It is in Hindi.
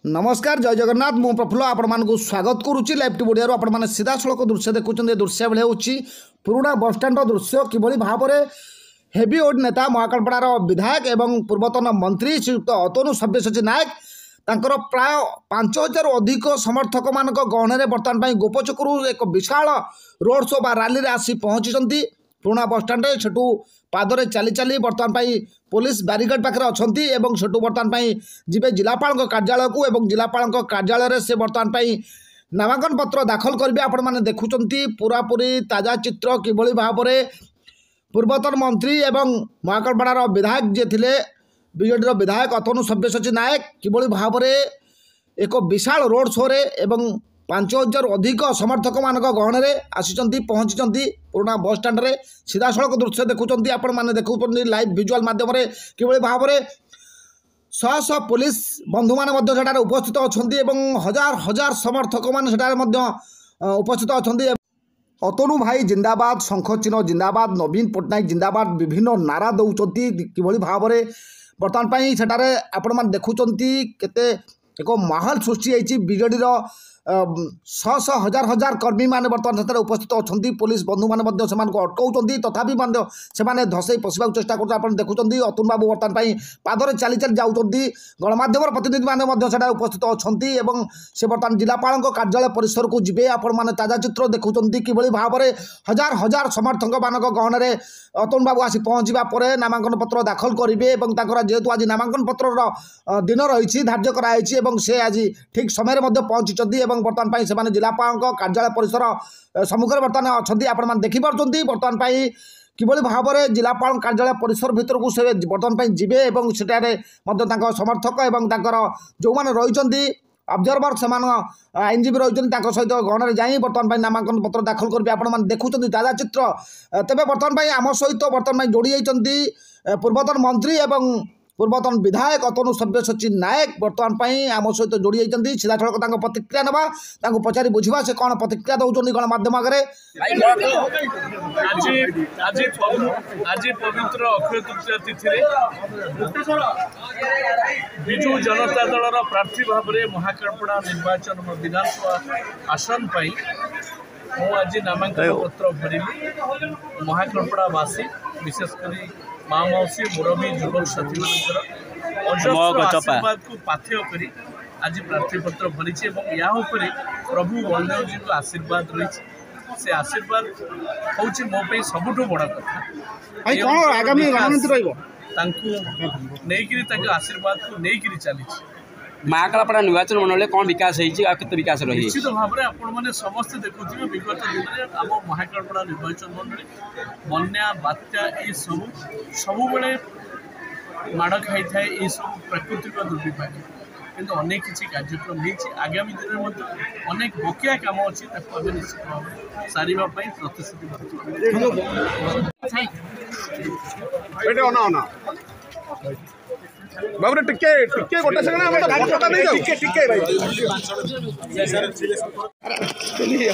नमस्कार जय जगन्नाथ मु प्रफुल्ल आपण स्वागत करुच्ची लाइव टी वीडियो आपण मैंने सीधा सड़क दृश्य देखुं दृश्य बेले हूँ पुराणा बसस्टाण्ड दृश्य किभली भाव में हेवी ओड नेता महाकालपड़ार विधायक एवं पूर्वतन मंत्री श्रीयुक्त अतनु सब्यसाची नायक तांकर प्राय 5000 अधिक समर्थक मान गहन बर्तमान गोपचकरू एक विशाल रोड शो बा रैली आसी पहुंची पुराणा बसस्टाण्ड सेठू पादरे चली चली बर्तमान पुलिस बैरिकेड पाखे अच्छा सेठू बर्तमान जीवे जिलापाल कार्यालय को एवं जिलापाल कार्यालय से बर्तमान नामांकन पत्र दाखल करेंगे आपण मैंने देखुं पूरापूरी ताजा चित्र किभली भाव में पूर्वतन मंत्री एवं महाकालपड़ार विधायक जी थे बीजेडी विधायक अतनु सब्यसाची नायक किभली भाव में एक विशाल रोड शो रे एवं 5000 अधिक समर्थक मान गहन आसी पहुंची पुराणा बस स्टाण्ड रे सीधा सड़क दृश्य देखुं आपण मैंने देखुं लाइव विजुअल माध्यम किभली भाव में शह शह पुलिस बंधु मैंने उपस्थित अच्छा हजार हजार समर्थक मैंने उपस्थित अच्छा अतनु भाई जिंदाबाद शंख चिन्ह जिंदाबाद नवीन पट्टनायक जिंदाबाद विभिन्न नारा दौरान किभली भाव में बर्तमान सेठारे आपण मैंने देखुं केते एक माहौल सृष्टि होती बीजेडी शह शह हजार हजार कर्मी मैंने बर्तमान से उपस्थित अच्छा पुलिस बंधु मैंने अटकाऊँ तथापि से धसई पशा चेषा कर देखुं अतुल बाबू बर्तमान पादरे चली चली जाऊँ गणमाध्यम प्रतिनिधि मैंने उपस्थित अच्छा से बर्तमान जिलापाल कार्यालय परिसर को जी आपण मैंने ताजा चित्र देखुं किभली भाव में हजार हजार समर्थक मान गहन अतुल बाबू आसी पहुँचा पर नामांकन पत्र दाखल करेंगे जेहेतु आज नामांकन पत्र दिन रही धार्य कराई से आज ठीक समय पहुंची बर्तमान से जिलापाल कार्यालय परिसर सम्मुखें बर्तमान अच्छा आपण देखिपुं बर्तमान किभली भाव में जिलापाल कार्यालय परिसर भीतर को से बर्तमान जी सेठारे समर्थक और जो मैंने रही ऑब्जर्वर से आईनजीवी रही सहित गहन जाई बर्तमान नामांकन पत्र दाखल करेंगे आपण देखुं ताजा चित्र तेज बर्तमान आम सहित बर्तमान जोड़ी जाती पूर्वतन मंत्री एवं पूर्वतन विधायक अतनु सब्यसाची नायक बर्तमान आम सहित जोड़ी जाती सीधा सड़क प्रतिक्रिया ना पचारि बुझा से कौन प्रतिक्रिया दौरान गणमाध्यम आगे आज पवित्र अक्षय तृतीया तिथि विजु जनता दल प्रार्थी भाव में महाकालपड़ा निर्वाचन विधानसभा आसन आज नामांकन पत्र भरली महाकालपड़ावासी विशेषकर माँ मौसी मुरबी युवक साथी आशीर्वाद को पाथेय कर आज प्रार्थीपत्र भरी या प्रभु बलदेव जी को आशीर्वाद रही से आशीर्वाद हूँ मो सबुठ बड़ कथा आशीर्वाद को लेकिन चली महाकालपड़ा निर्वाचन मंडल कौन विकास होते विकास रही निश्चित भाव में आपने समस्ते देखुए विगत दिन में आम महाकालपड़ा निर्वाचन मंडल बन्या बात्या ये सब बेले माड़ खाई थाए ये सब प्राकृतिक दुर्विपाक किंतु अनेक किसी कार्यक्रम होती आगामी दिन में अनेक बकिया कम अच्छी निश्चित भाव में सारे प्रतिश्रुति बाबू टिके टिके गोटे सेकंड हम तो फोटो नहीं जाऊ टिके टिके भाई चलिए